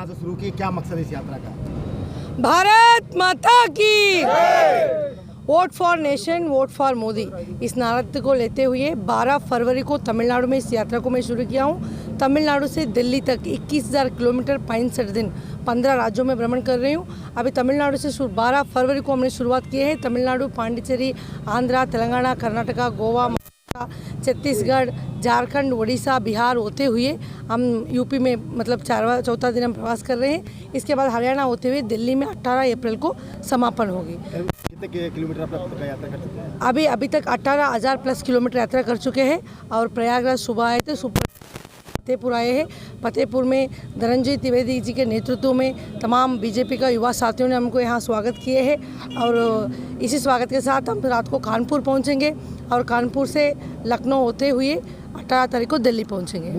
कहाँ से शुरू की, क्या मकसद है इस यात्रा का? भारत माता की vote for nation, vote for Modi, इस नारे को लेते हुए 12 फरवरी को तमिलनाडु में इस यात्रा को मैं शुरू किया हूँ। तमिलनाडु से दिल्ली तक 21,000 किलोमीटर 65 दिन 15 राज्यों में भ्रमण कर रही हूँ। अभी तमिलनाडु से 12 फरवरी को हमने शुरुआत की है। तमिलनाडु, पांडिचेरी, आंध्रा, तेलंगाना, कर्नाटका, गोवा, छत्तीसगढ़, झारखंड, उड़ीसा, बिहार होते हुए हम यूपी में मतलब चौथा दिन हम प्रवास कर रहे हैं। इसके बाद हरियाणा होते हुए दिल्ली में 18 अप्रैल को समापन होगी। कितने किलोमीटर आप यात्रा कर चुके हैं? अभी तक 18,000 प्लस किलोमीटर यात्रा कर चुके हैं और प्रयागराज सुबह आए थे, सुबह फतेहपुर आए हैं। फतेहपुर में धनंजय त्रिवेदी जी के नेतृत्व में तमाम बीजेपी का युवा साथियों ने हमको यहाँ स्वागत किए हैं और इसी स्वागत के साथ हम रात को कानपुर पहुँचेंगे और कानपुर से लखनऊ होते हुए 18 तारीख को दिल्ली पहुँचेंगे।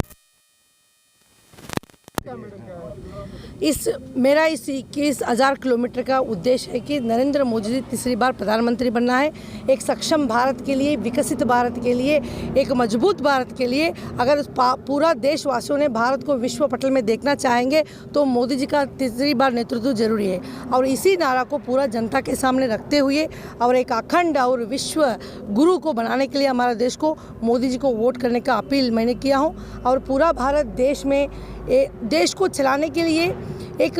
मेरा इस 21,000 किलोमीटर का उद्देश्य है कि नरेंद्र मोदी जी तीसरी बार प्रधानमंत्री बनना है। एक सक्षम भारत के लिए, विकसित भारत के लिए, एक मजबूत भारत के लिए अगर पूरा देशवासियों ने भारत को विश्व पटल में देखना चाहेंगे तो मोदी जी का तीसरी बार नेतृत्व जरूरी है। और इसी नारा को पूरा जनता के सामने रखते हुए और एक अखंड और विश्व गुरु को बनाने के लिए हमारा देश को मोदी जी को वोट करने का अपील मैंने किया हूँ। और पूरा भारत देश को चलाने के लिए एक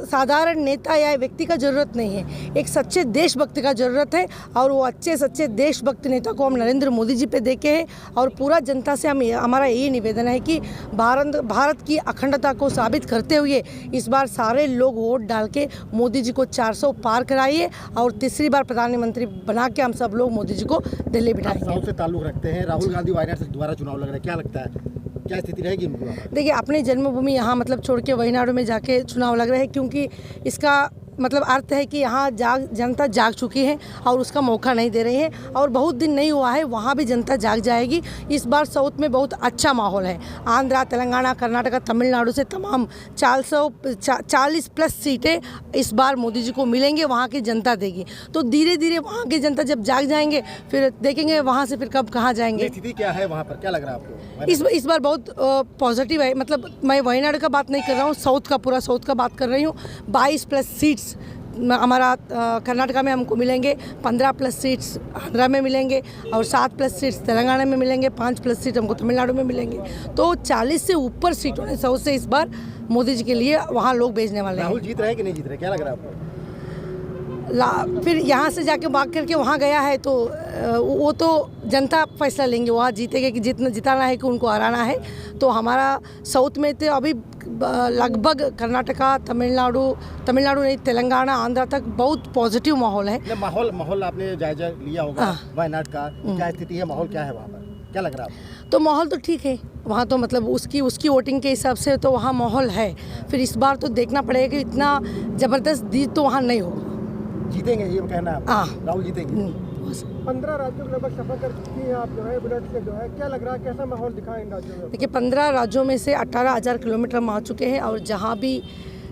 साधारण नेता या व्यक्ति का ज़रूरत नहीं है, एक सच्चे देशभक्त का ज़रूरत है। और वो अच्छे सच्चे देशभक्त नेता को हम नरेंद्र मोदी जी पे देखे हैं। और पूरा जनता से हमारा यही निवेदन है कि भारत की अखंडता को साबित करते हुए इस बार सारे लोग वोट डाल के मोदी जी को 400 पार कराइए और तीसरी बार प्रधानमंत्री बना के हम सब लोग मोदी जी को दिल्ली बिठाएंगे। साउथ से ताल्लुक रखते हैं, राहुल गांधी वायनाड से दोबारा चुनाव लग रहा है, क्या लगता है क्या स्थिति रहेगी? देखिए, अपनी जन्मभूमि यहाँ मतलब छोड़ के वायनाड में जाके चुनाव लग रहे हैं, क्योंकि इसका मतलब अर्थ है कि यहाँ जनता जाग चुकी है और उसका मौका नहीं दे रही है। और बहुत दिन नहीं हुआ है, वहाँ भी जनता जाग जाएगी। इस बार साउथ में बहुत अच्छा माहौल है। आंध्रा, तेलंगाना, कर्नाटका, तमिलनाडु से तमाम 440 प्लस सीटें इस बार मोदी जी को मिलेंगे, वहाँ की जनता देगी। तो धीरे धीरे वहाँ की जनता जब जाग जाएंगे फिर देखेंगे वहाँ से फिर कब कहाँ जाएंगे। स्थिति क्या है वहाँ पर, क्या लग रहा है आपको? इस बार बहुत पॉजिटिव है। मतलब मैं वायनाड का बात नहीं कर रहा हूँ, पूरा साउथ का बात कर रही हूँ। 22 प्लस सीट्स हमारा कर्नाटका में हमको मिलेंगे, 15 प्लस सीट्स आंध्रा में मिलेंगे और 7 प्लस सीट्स तेलंगाना में मिलेंगे, 5 प्लस सीट हमको तमिलनाडु में मिलेंगे। तो 40 से ऊपर सीटों ने साउथ से इस बार मोदी जी के लिए वहाँ लोग भेजने वाले हैं। राहुल जीत रहे कि नहीं जीत रहे, क्या लग रहा है आपको? फिर यहाँ से जाके भाग करके वहाँ गया है तो वो तो जनता फैसला लेंगे, वहाँ जीतेंगे कि जिताना है कि उनको हराना है। तो हमारा साउथ में तो अभी लगभग कर्नाटका, तमिलनाडु नहीं, तेलंगाना, आंध्रा तक बहुत पॉजिटिव माहौल है। माहौल आपने जायजा लिया होगा वायनाड का, क्या स्थिति है, माहौल क्या है वहाँ पर, क्या लग रहा है आपको? तो माहौल तो ठीक है वहाँ, तो मतलब उसकी वोटिंग के हिसाब से तो वहाँ माहौल है। फिर इस बार तो देखना पड़ेगा कि इतना ज़बरदस्त जीत तो वहाँ नहीं होगा। जीतेंगे ये कहना है? राहुल जीतेंगे। 15 राज्यों में लगभग सफर कर चुकी हैं आप, जो है बुलेट से, जो है क्या लग रहा है, कैसा माहौल दिखा इन राज्यों में? देखिए, 15 राज्यों में से 18,000 किलोमीटर हम आ चुके हैं और जहाँ भी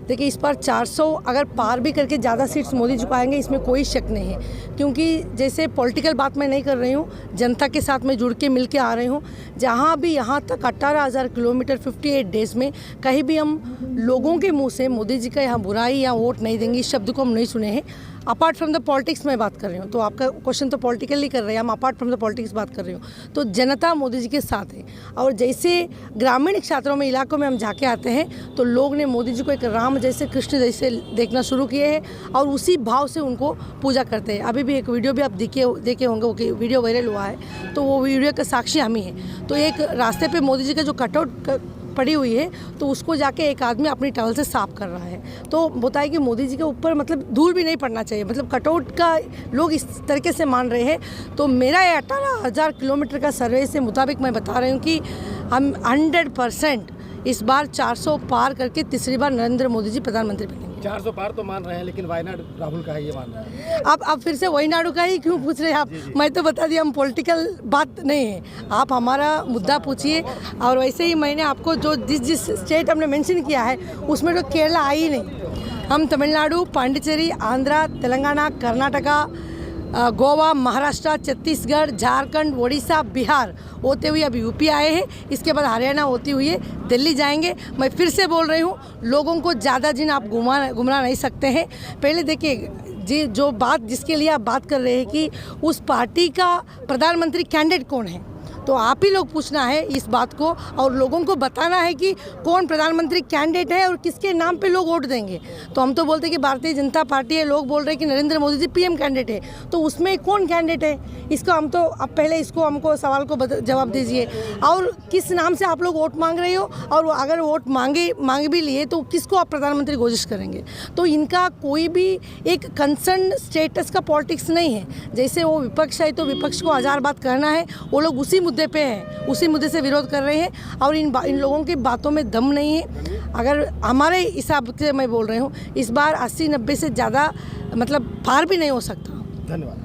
देखिए इस बार 400 अगर पार भी करके ज़्यादा सीट्स मोदी जी को आएंगे, इसमें कोई शक नहीं है। क्योंकि जैसे पॉलिटिकल बात मैं नहीं कर रही हूँ, जनता के साथ मैं जुड़ के मिल के आ रही हूँ। जहाँ भी यहाँ तक 18,000 किलोमीटर 58 डेज़ में कहीं भी हम लोगों के मुंह से मोदी जी का यहाँ बुराई या वोट नहीं देंगे इस शब्द को हम नहीं सुने हैं। अपार्ट फ्रॉम द पॉलिटिक्स मैं बात कर रही हूँ, तो आपका क्वेश्चन तो पॉलिटिकली कर रहे हैं, हम अपार्ट फ्रॉम द पॉलिटिक्स बात कर रही हूँ। तो जनता मोदी जी के साथ है। और जैसे ग्रामीण क्षेत्रों में, इलाकों में हम जाके आते हैं तो लोग ने मोदी जी को एक राम जैसे, कृष्ण जैसे देखना शुरू किए हैं और उसी भाव से उनको पूजा करते हैं। अभी भी एक वीडियो भी आप देखे होंगे, वो वीडियो वायरल हुआ है, तो वो वीडियो का साक्षी हम ही हैं। तो एक रास्ते पर मोदी जी का जो कटआउट पड़ी हुई है तो उसको जाके एक आदमी अपनी टॉवल से साफ कर रहा है। तो बताया कि मोदी जी के ऊपर मतलब धूल भी नहीं पड़ना चाहिए, मतलब कटआउट का लोग इस तरीके से मान रहे हैं। तो मेरा ये 18,000 किलोमीटर का सर्वे से मुताबिक मैं बता रही हूँ कि हम 100% इस बार 400 पार करके तीसरी बार नरेंद्र मोदी जी प्रधानमंत्री बनेंगे। 400 पार तो मान रहे हैं, लेकिन वायनाड राहुल का है ये मान रहे हैं। आप फिर से वायनाडू का ही क्यों पूछ रहे हैं आप? मैं तो बता दिया, हम पॉलिटिकल बात नहीं है, आप हमारा मुद्दा पूछिए। और वैसे ही मैंने आपको जो जिस स्टेट हमने मेंशन किया है उसमें तो केरला आई ही नहीं। हम तमिलनाडु, पांडिचेरी, आंध्रा, तेलंगाना, कर्नाटका, गोवा, महाराष्ट्र, छत्तीसगढ़, झारखंड, उड़ीसा, बिहार होते हुए अब यूपी आए हैं। इसके बाद हरियाणा होते हुए दिल्ली जाएंगे। मैं फिर से बोल रही हूँ, लोगों को ज़्यादा दिन आप गुमराह नहीं सकते हैं। पहले देखिए जी, जो बात जिसके लिए आप बात कर रहे हैं कि उस पार्टी का प्रधानमंत्री कैंडिडेट कौन है, तो आप ही लोग पूछना है इस बात को और लोगों को बताना है कि कौन प्रधानमंत्री कैंडिडेट है और किसके नाम पे लोग वोट देंगे। तो हम तो बोलते हैं कि भारतीय जनता पार्टी है, लोग बोल रहे हैं कि नरेंद्र मोदी जी पीएम कैंडिडेट है, तो उसमें कौन कैंडिडेट है, इसको हम तो अब पहले इसको हमको सवाल को जवाब दीजिए। और किस नाम से आप लोग वोट मांग रहे हो, और अगर वोट मांग भी लिए तो किसको आप प्रधानमंत्री घोषित करेंगे। तो इनका कोई भी एक कंसर्न स्टेटस का पॉलिटिक्स नहीं है। जैसे वो विपक्ष है तो विपक्ष को हजार बात करना है, वो लोग उसी मुद्दे पे हैं, उसी मुद्दे से विरोध कर रहे हैं और इन लोगों की बातों में दम नहीं है। अगर हमारे हिसाब से मैं बोल रही हूँ, इस बार 80-90 से ज़्यादा मतलब पार भी नहीं हो सकता। धन्यवाद।